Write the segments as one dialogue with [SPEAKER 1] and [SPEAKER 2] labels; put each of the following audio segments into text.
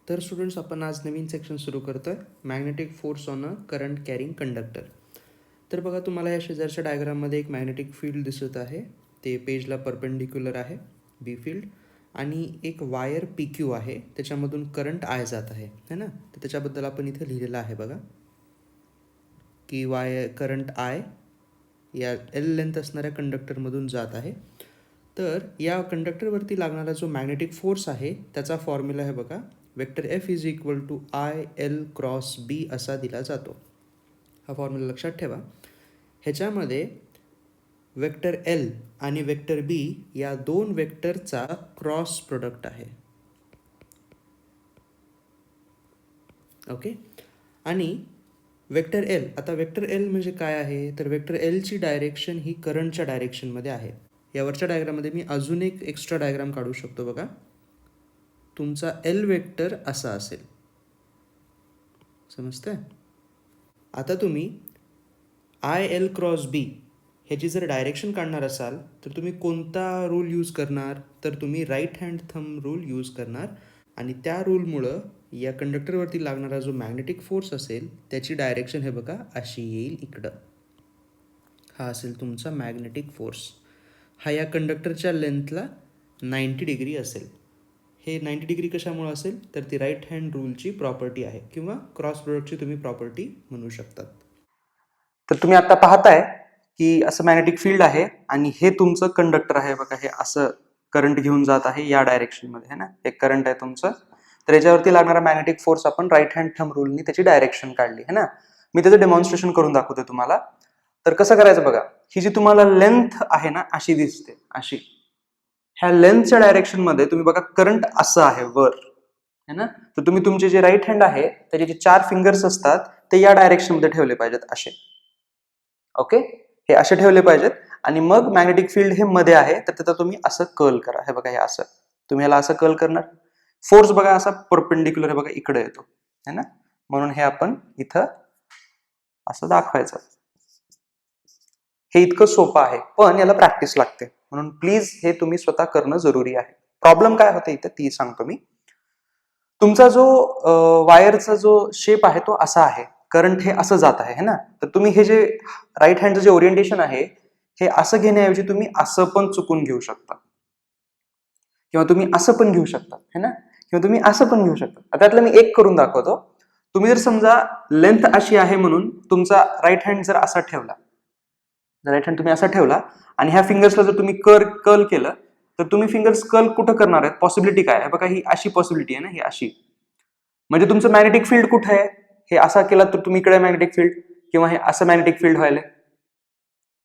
[SPEAKER 1] तर स्टुडंट्स, आपण आज नवीन सेक्शन सुरू करतो आहे, magnetic force on a current carrying conductor. तर बघा, तुम्हाला या शेजारच्या डायग्राममध्ये एक मॅग्नेटिक फील्ड दिसत आहे. ते पेजला परपेंडिक्युलर आहे, बी फील्ड. आणि एक वायर पी क्यू आहे, त्याच्यामधून करंट आय जात आहे है ना. तर त्याच्याबद्दल आपण इथे लिहिलेलं आहे बघा, की करंट आय या एल लेंथ असणाऱ्या कंडक्टरमधून जात आहे. तर या कंडक्टरवरती लागणारा जो मॅग्नेटिक फोर्स आहे त्याचा फॉर्म्युला आहे बघा, vector F is equal to I L cross B असा दिला जातो. हा फॉर्म्युला लक्षात ठेवा. ह्याच्यामध्ये वेक्टर एल आणि वेक्टर बी या दोन वेक्टरचा क्रॉस प्रोडक्ट आहे. ओके. आणि वेक्टर एल, आता वेक्टर एल म्हणजे काय आहे, तर वेक्टर एलची डायरेक्शन ही करंटच्या डायरेक्शनमध्ये आहे. यावरच्या डायग्राममध्ये मी अजून एक एक्स्ट्रा डायग्राम काढू शकतो बघा. तुमचा एल वेक्टर असा असेल, समजतंय. आता तुम्ही आय एल क्रॉस बी ह्याची जर डायरेक्शन काढणार असाल तर तुम्ही कोणता रूल यूज करणार, तर तुम्ही right hand thumb rule use करणार. आणि त्या रूलमुळं या कंडक्टरवरती लागणारा जो मॅग्नेटिक फोर्स असेल त्याची डायरेक्शन हे बघा अशी येईल इकडं. हा असेल तुमचा मॅग्नेटिक फोर्स. हा या कंडक्टरच्या लेंथला 90 डिग्री असेल. हे 90 डिग्री कशामुळे असेल, तर ती राईट हँड रूलची प्रॉपर्टी आहे, किंवा क्रॉस प्रोडक्टची तुम्ही प्रॉपर्टी म्हणू शकतात. तर तुम्ही आता पाहताय की असं मॅग्नेटिक फील्ड आहे आणि हे तुमचं कंडक्टर आहे बघा. हे असं करंट घेऊन जात आहे या डायरेक्शनमध्ये, है ना. एक करंट आहे तुमचं. तर याच्यावरती लागणारा मॅग्नेटिक फोर्स आपण राईट हँड थंब रूलनी त्याची डायरेक्शन काढली, है ना. मी त्याचं डेमॉन्स्ट्रेशन करून दाखवतो तुम्हाला. तर कसं करायचं बघा, ही जी तुम्हाला लेंथ आहे ना अशी दिसते, अशी. ह्या लेंथच्या डायरेक्शन मध्ये तुम्ही बघा करंट असं आहे वर, है ना. तर तुम्ही तुमचे जे राईट हँड आहे त्याचे जे 4 फिंगर्स असतात ते या डायरेक्शन मध्ये ठेवले पाहिजेत, असे. ओके, हे असे ठेवले पाहिजेत. आणि मग मॅग्नेटिक फील्ड हे मध्ये आहे तर त्याचा तुम्ही असं कर्ल करा. हे बघा, हे असं तुम्ही याला असं कर्ल करणार. फोर्स बघा असा परपेंडिक्युलर आहे बघा, इकडे येतो, है ना. म्हणून हे आपण इथं असं दाखवायचं. हे इतकं सोपं आहे, पण याला प्रॅक्टिस लागते. म्हणून प्लीज हे तुम्ही स्वतः करणं जरुरी आहे. प्रॉब्लेम काय होते इथं ती सांगतो मी. तुमचा जो वायरचा जो शेप आहे तो असा आहे, करंट हे असं जात आहे, है ना. तर तुम्ही हे जे राईट हँडचं जे ओरिएंटेशन आहे हे असं घेण्याऐवजी तुम्ही असं पण चुकून घेऊ शकता, किंवा तुम्ही असं पण घेऊ शकता, है ना. किंवा तुम्ही असं पण घेऊ शकता. त्यातलं मी एक करून दाखवतो. तुम्ही जर समजा लेंथ अशी आहे म्हणून तुमचा राईट हँड जर असा ठेवला, राईट हँड तुम्ही असा ठेवला आणि ह्या फिंगर्सला जर तुम्ही कर्ल केलं, तर तुम्ही फिंगर्स कर्ल कुठं करणार आहेत, पॉसिबिलिटी काय आहे बघा. ही अशी पॉसिबिलिटी आहे ना, ही अशी. म्हणजे तुमचं मॅग्नेटिक फील्ड कुठं आहे, हे असा केला तर तुम्ही इकडे मॅग्नेटिक फील्ड, किंवा हे असं मॅग्नेटिक फील्ड व्हायला.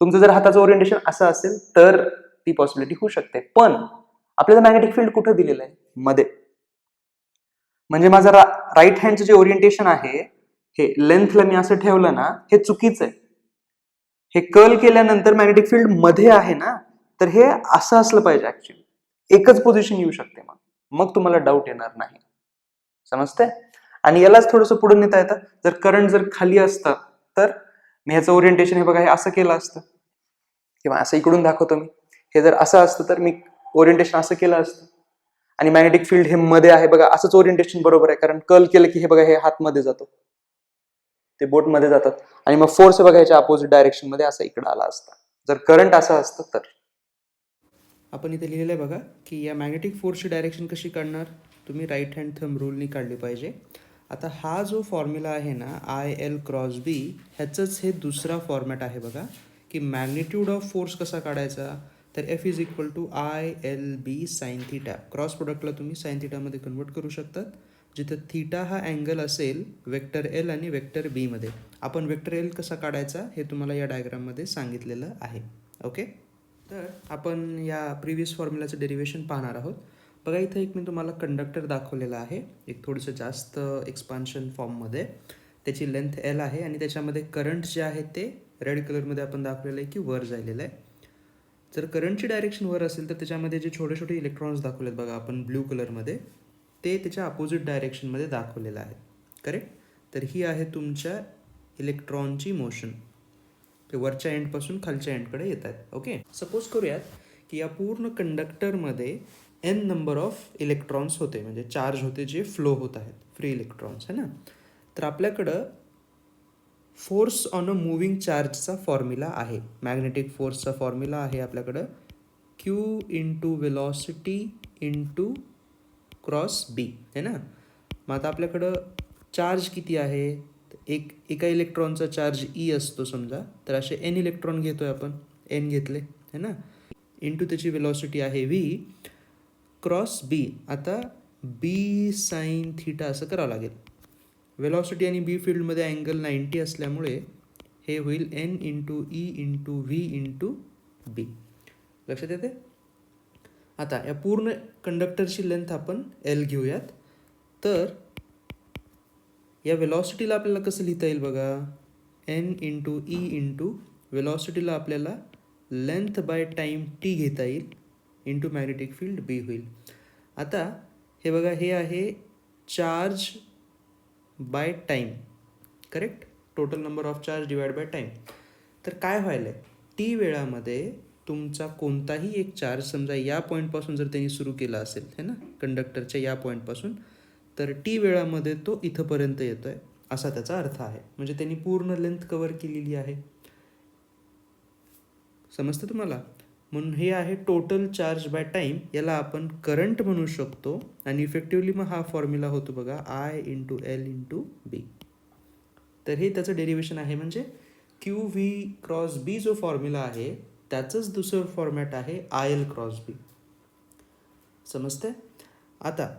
[SPEAKER 1] तुमचं जर हाताचं ओरिएंटेशन असं असेल तर ती पॉसिबिलिटी होऊ शकते. पण आपल्याला मॅग्नेटिक फील्ड कुठं दिलेलं आहे, मध्ये. म्हणजे माझं राईट हँडचं जे ओरिएंटेशन आहे हे लेंथला मी असं ठेवलं ना, हे चुकीचं आहे. हे कर्ल केल्यानंतर मॅग्नेटिक फील्ड मध्ये आहे ना, तर हे असं असलं पाहिजे ऍक्च्युअली. एकच पोझिशन येऊ शकते, मग तुम्हाला डाऊट येणार नाही. समजतंय. आणि यालाच थोडंसं पुढे नेता येतं. जर करंट जर खाली असतं तर मी ह्याचं ओरिएंटेशन हे बघा हे असं केलं असतं, किंवा असं इकडून दाखवतो मी. हे जर असं असतं तर मी ओरिएंटेशन असं केलं असतं. आणि मॅग्नेटिक फील्ड हे मध्ये आहे बघा, असंच ओरिएंटेशन बरोबर आहे, कारण कर्ल केलं की हे बघा हे हात मध्ये जातो, ते बोट मध्ये जातात. आणि मग फोर्स बघा ह्याच्या अपोजिट डायरेक्शन मध्ये असं इकडे आला असता, जर करंट असं असतं तर. आपण इथे लिहिलेलं आहे बघा, की या मॅग्नेटिक फोर्सची डायरेक्शन कशी काढणार, तुम्ही राईट हँड थंब रूलनी काढली पाहिजे. आता हा जो फॉर्म्युला आहे ना, आय एल क्रॉस बी, ह्याचंच हे दुसरा फॉर्मॅट आहे बघा, की मॅग्निट्यूड ऑफ फोर्स कसा काढायचा. तर F is equal to I L B sine theta. Cross प्रोडक्टला तुम्ही साइन थिटामध्ये कन्वर्ट करू शकतात, जिथं थिटा हा अँगल असेल वेक्टर एल आणि वेक्टर बीमध्ये. आपण वेक्टर एल कसा काढायचा हे तुम्हाला या डायग्राममध्ये सांगितलेलं आहे. ओके. तर आपण या प्रिव्हियस फॉर्म्युलाचं डेरिवेशन पाहणार आहोत. बघा, इथं एक मी तुम्हाला कंडक्टर दाखवलेला आहे, एक थोडंसं जास्त एक्सपान्शन फॉर्ममध्ये. त्याची लेंथ एल आहे आणि त्याच्यामध्ये करंट जे आहे ते रेड कलरमध्ये आपण दाखवलेलं आहे की वर जायलेलं आहे. जर करंटची डायरेक्शन वर असेल तर त्याच्यामध्ये जे छोटे छोटे इलेक्ट्रॉन्स दाखवलेत बघा आपण ब्ल्यू कलरमध्ये, ते त्याच्या अपोजिट डायरेक्शनमध्ये दाखवलेलं आहे. करेक्ट. तर ही आहे तुमच्या इलेक्ट्रॉनची मोशन. ते वरच्या एंडपासून खालच्या एंडकडे येत आहेत. ओके. सपोज करूयात की या पूर्ण कंडक्टरमध्ये एन नंबर ऑफ इलेक्ट्रॉन्स होते, म्हणजे चार्ज होते जे फ्लो होत आहेत, फ्री इलेक्ट्रॉन्स है ना. तर आपल्याकडं फोर्स ऑन अ मूव्हिंग चार्जचा फॉर्म्युला आहे. मॅग्नेटिक फोर्सचा फॉर्म्युला आहे आपल्याकडं Q into velocity into cross B है ना. मग आता आपल्याकडं चार्ज किती आहे, एका इलेक्ट्रॉनचा चार्ज ई असतो समजा, तर असे एन इलेक्ट्रॉन घेतोय आपण, एन घेतले है ना, इंटू त्याची वेलॉसिटी आहे व्ही क्रॉस बी. आता बी साईन थीटा असं करावं लागेल. वेलॉसिटी आणि बी फील्डमध्ये अँगल 90 असल्यामुळे हे होईल N into E into V into B. लक्षात येते. आता या पूर्ण कंडक्टरची लेंथ आपण एल घेऊयात. तर या वेलॉसिटीला आपल्याला कसं लिहिता येईल बघा, एन इंटू ई इंटू वेलॉसिटीला आपल्याला लेंथ बाय टाईम टी घेता येईल इंटू मॅग्नेटिक फील्ड बी होईल. आता हे बघा, हे आहे charge by time, correct, total number of charge divide by time. तर काय व्हायला आहे, टी वेळामध्ये तुमचा कोणताही एक चार्ज समजा या पॉईंटपासून जर त्यांनी सुरू केला असेल है ना, कंडक्टरच्या या पॉईंटपासून, तर टी वेळामध्ये तो इथंपर्यंत येतो आहे असा त्याचा अर्थ आहे. म्हणजे त्यांनी पूर्ण लेंथ कवर केलेली आहे. समजतं तुम्हाला. म्हणून हे आहे टोटल चार्ज बाय टाईम, याला आपण करंट म्हणू शकतो. आणि इफेक्टिवली मग हा फॉर्म्युला होतो बघा आय इंटू एल इंटू बी. तर हे त्याचं डेरिव्हेशन आहे. म्हणजे क्यू व्ही क्रॉस बी जो फॉर्म्युला आहे त्याचंच दुसरं फॉर्मॅट आहे आय एल क्रॉस बी. समजते. आता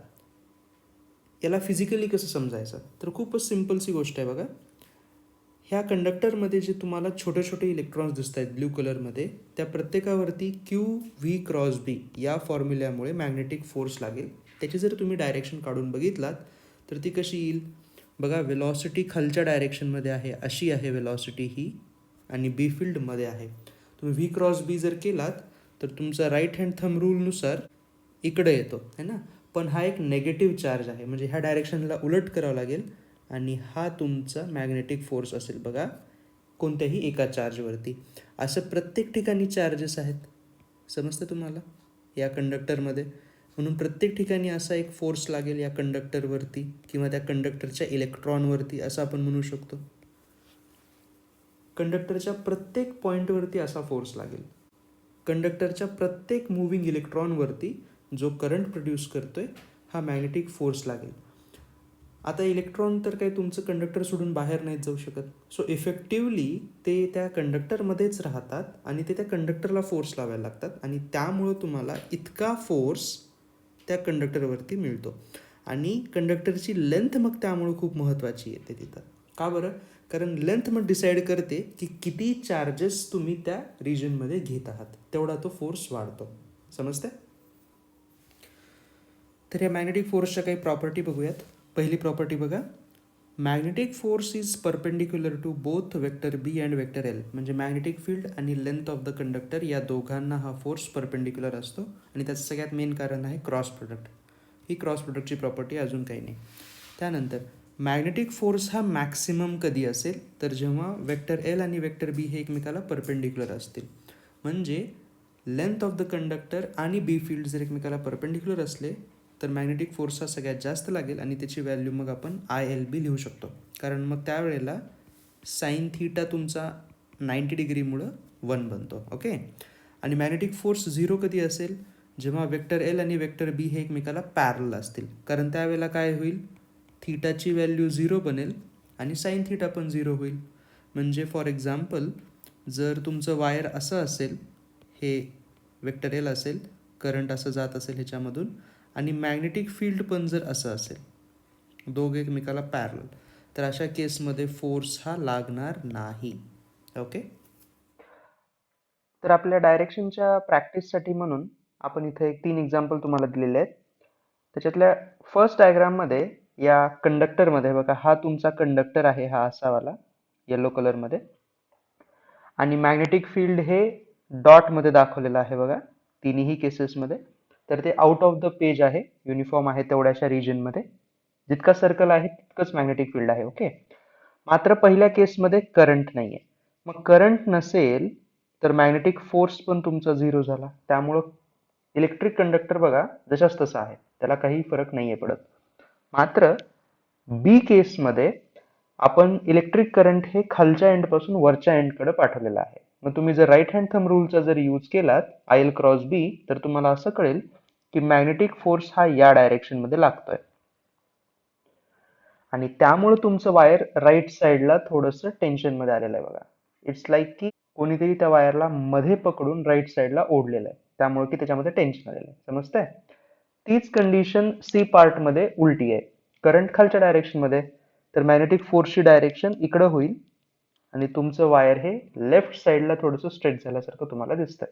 [SPEAKER 1] याला फिजिकली कसं समजायचं, तर खूपच सिम्पलची गोष्ट आहे बघा. ह्या कंडक्टरमध्ये जे तुम्हाला छोटे छोटे इलेक्ट्रॉन्स दिसत आहेत ब्ल्यू कलरमध्ये, त्या प्रत्येकावरती क्यू व्ही क्रॉस बी या फॉर्म्युल्यामुळे मॅग्नेटिक फोर्स लागेल. त्याची जर तुम्ही डायरेक्शन काढून बघितलात तर ती कशी येईल बघा. वेलॉसिटी खालच्या डायरेक्शनमध्ये आहे, अशी आहे वेलॉसिटी ही, आणि बी फील्डमध्ये आहे. तुम्ही व्ही क्रॉस बी जर केलात तर तुमचा राईट हँड थंब रूलनुसार इकडे येतो है ना. पण हा एक नेगेटिव्ह चार्ज आहे, म्हणजे ह्या डायरेक्शनला उलट करावं लागेल. आणि हा तुमचा मॅग्नेटिक फोर्स असेल बघा कोणत्याही एका चार्जवरती. असं प्रत्येक ठिकाणी चार्जेस आहेत. समजतं तुम्हाला या कंडक्टरमध्ये. म्हणून प्रत्येक ठिकाणी असा एक फोर्स लागेल या कंडक्टरवरती किंवा त्या कंडक्टरच्या इलेक्ट्रॉनवरती असं आपण म्हणू शकतो. कंडक्टरच्या प्रत्येक पॉईंटवरती असा फोर्स लागेल. कंडक्टरच्या प्रत्येक मूव्हिंग इलेक्ट्रॉनवरती जो करंट प्रोड्यूस करतोय हा मॅग्नेटिक फोर्स लागेल. आता इलेक्ट्रॉन तर काही तुमचं कंडक्टर सोडून बाहेर नाहीत जाऊ शकत. सो इफेक्टिवली ते त्या कंडक्टरमध्येच राहतात आणि ते त्या कंडक्टरला फोर्स लावायला लागतात. आणि त्यामुळं तुम्हाला इतका फोर्स त्या कंडक्टरवरती मिळतो. आणि कंडक्टरची लेंथ मग त्यामुळं खूप महत्त्वाची येते तिथं. का बरं, कारण लेंथ मग डिसाईड करते की किती चार्जेस तुम्ही त्या रिजनमध्ये घेत आहात, तेवढा तो फोर्स वाढतो. समजते. तर या मॅग्नेटिक फोर्सच्या काही प्रॉपर्टी बघूयात. पहिली प्रॉपर्टी बघा, magnetic force is perpendicular to both vector B and vector L. म्हणजे मॅग्नेटिक फील्ड आणि लेंथ ऑफ द कंडक्टर या दोघांना हा फोर्स परपेंडिक्युलर असतो. आणि त्याचं सगळ्यात मेन कारण आहे क्रॉस प्रोडक्ट. ही क्रॉस प्रोडक्टची प्रॉपर्टी अजून काही नाही. त्यानंतर मॅग्नेटिक फोर्स हा मॅक्सिमम कधी असेल, तर जेव्हा वेक्टर एल आणि वेक्टर बी हे एकमेकाला परपेंडिक्युलर असतील. म्हणजे लेंथ ऑफ द कंडक्टर आणि बी फील्ड जर एकमेकाला परपेंडिक्युलर असले तर मॅग्नेटिक फोर्स हा सगळ्यात जास्त लागेल. आणि त्याची व्हॅल्यू मग आपण आय एल बी लिहू शकतो. कारण मग त्यावेळेला साईन थीटा तुमचा 90 डिग्रीमुळं 1 बनतो. ओके. आणि मॅग्नेटिक फोर्स 0 कधी असेल, जेव्हा वेक्टर एल आणि वेक्टर बी हे एकमेकाला पॅरल असतील. कारण त्यावेळेला काय होईल, थीटाची व्हॅल्यू 0 बनेल आणि साईन थीटा पण 0 होईल. म्हणजे फॉर एक्झाम्पल जर तुमचं वायर असं असेल, हे वेक्टर एल असेल, करंट असं जात असेल ह्याच्यामधून, आणि मॅग्नेटिक फील्ड पण जर असं असेल, दोघे एकमेकाला पॅरल, तर अशा केसमध्ये फोर्स हा लागणार नाही. ओके. तर आपल्या डायरेक्शनच्या प्रॅक्टिससाठी म्हणून आपण इथे 3 एक्झाम्पल तुम्हाला दिलेले आहेत. त्याच्यातल्या फर्स्ट डायग्राममध्ये या कंडक्टरमध्ये बघा, हा तुमचा कंडक्टर आहे, हा असावाला येलो कलरमध्ये. आणि मॅग्नेटिक फील्ड हे डॉटमध्ये दाखवलेलं आहे बघा तिन्ही केसेसमध्ये. तर ते आउट ऑफ द पेज आहे, युनिफॉर्म आहे तेवढ्याशा रिजनमध्ये. जितका सर्कल आहे तितकंच मॅग्नेटिक फील्ड आहे. ओके. मात्र पहिल्या केसमध्ये करंट नाही आहे. मग करंट नसेल तर मॅग्नेटिक फोर्स पण तुमचा 0 झाला. त्यामुळं इलेक्ट्रिक कंडक्टर बघा जशाच तसा आहे, त्याला काही फरक नाहीये पडत. मात्र बी केसमध्ये आपण इलेक्ट्रिक करंट हे खालच्या एंड पासून वरच्या एंड कडे पाठवलेलं आहे. मग तुम्ही जर राईट हँड थंब रूलचा जर यूज केलात आय एल क्रॉस बी, तर तुम्हाला असं कळेल की मॅग्नेटिक फोर्स हा या डायरेक्शन मध्ये लागतोय आणि त्यामुळे तुमचं वायर राईट साईडला थोडस टेन्शन मध्ये आलेलं आहे बघा. इट्स लाईक की कोणीतरी त्या वायरला मध्ये पकडून राईट साईडला ओढलेलं आहे, त्यामुळे की त्याच्यामध्ये टेन्शन आलेलं आहे. समजतंय? तीच कंडिशन सी पार्ट मध्ये उलटी आहे. करंट खालच्या डायरेक्शन मध्ये, तर मॅग्नेटिक फोर्सची डायरेक्शन इकडं होईल आणि तुमचं वायर हे लेफ्ट साईडला थोडंसं स्ट्रेच झाल्यासारखं तुम्हाला दिसतंय.